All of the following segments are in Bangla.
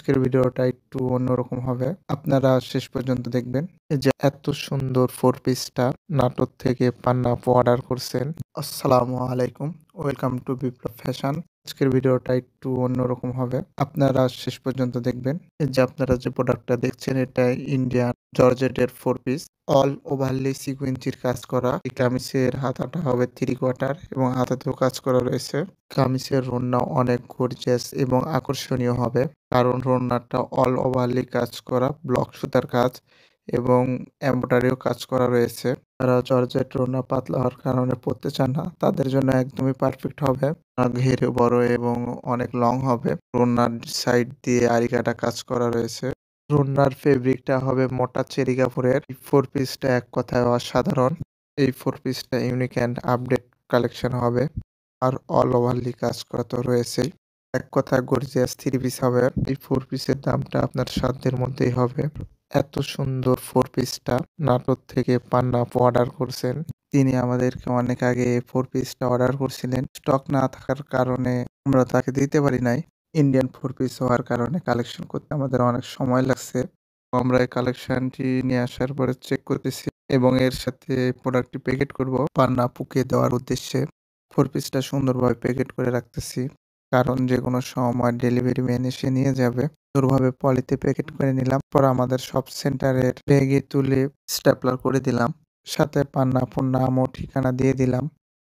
আজকের ভিডিওটা একটু অন্যরকম হবে। আপনারা শেষ পর্যন্ত দেখবেন। এই যে এত সুন্দর 4 পিসটা নাটোর থেকে পান্না আপু অর্ডার করছেন। আসসালামু আলাইকুম। Welcome to Biplab fashion. আজকের ভিডিওটা একটু অন্যরকম হবে। আপনারা শেষ পর্যন্ত দেখবেন। এই যে আপনারা যে প্রোডাক্টটা দেখছেন এটা ইন্ডিয়ান জর্জেটের 4 পিস। অল ওভারলি সিকুয়েন্সির কাজ করা। এই কামিজের হাতাটা হবে 3 কোয়ার্টার এবং হাতাতেও কাজ করা রয়েছে। কামিজের ওড়না অনেক গর্জিয়াস এবং আকর্ষণীয় হবে। কারণ ওড়নাটা অল ওভারলি কাজ করা ব্লক সুতার কাজ এবং এমব্রয়ডারিও কাজ করা রয়েছে। যারা জর্জেট ওড়না পাতলা হওয়ার কারণে পরতে চান না তাদের জন্য একদমই পারফেক্ট হবে। ঘেরে বড় এবং অনেক লং হবে। ওড়নার সাইড দিয়ে আড়ি কাটা কাজ করা রয়েছে। ওড়নার ফেব্রিকটা হবে মোটা চেরি কাপড়ের। এই 4 পিসটা এক কথায় অসাধারণ। এই 4 পিসটা ইউনিক অ্যান্ড আপডেট কালেকশন হবে। আর অল ওভারলি কাজ করা তো রয়েছেই। এক কথায় গর্জিয়াস 3 পিস হবে। এই 4 পিসের দামটা আপনার সাধ্যের মধ্যেই হবে। এত সুন্দর 4 পিসটা নাটোর থেকে পান্না আপু অর্ডার করছেন। তিনি আমাদেরকে অনেক আগে 4 পিসটা অর্ডার করছিলেন। স্টক না থাকার কারণে আমরা তাকে দিতে পারি নাই। ইন্ডিয়ান 4 পিস হওয়ার কারণে কালেকশন করতে আমাদের অনেক সময় লাগছে। আমরা এই কালেকশনটি নিয়ে আসার পরে চেক করতেছি এবং এর সাথে প্রোডাক্টটি প্যাকেট করব পান্না আপুকে দেওয়ার উদ্দেশ্যে। 4 পিসটা সুন্দরভাবে প্যাকেট করে রাখতেছি। কারণ যেকোনো সময় ডেলিভারি ম্যান এসে নিয়ে যাবে। সুন্দরভাবে পলিতে প্যাকেট করে নিলাম। পর আমাদের সব সেন্টারের ব্যাগে তুলে স্ট্যাপলার করে দিলাম। সাথে পান্না আপুর নাম ও ঠিকানা দিয়ে দিলাম।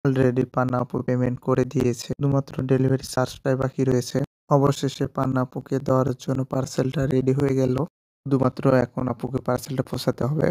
অলরেডি পান্না আপু পেমেন্ট করে দিয়েছে। শুধুমাত্র ডেলিভারি চার্জটাই বাকি রয়েছে। অবশেষে পান্না আপুকে দেওয়ার জন্য পার্সেলটা রেডি হয়ে গেল। শুধুমাত্র এখন আপুকে পার্সেলটা পৌঁছাতে হবে।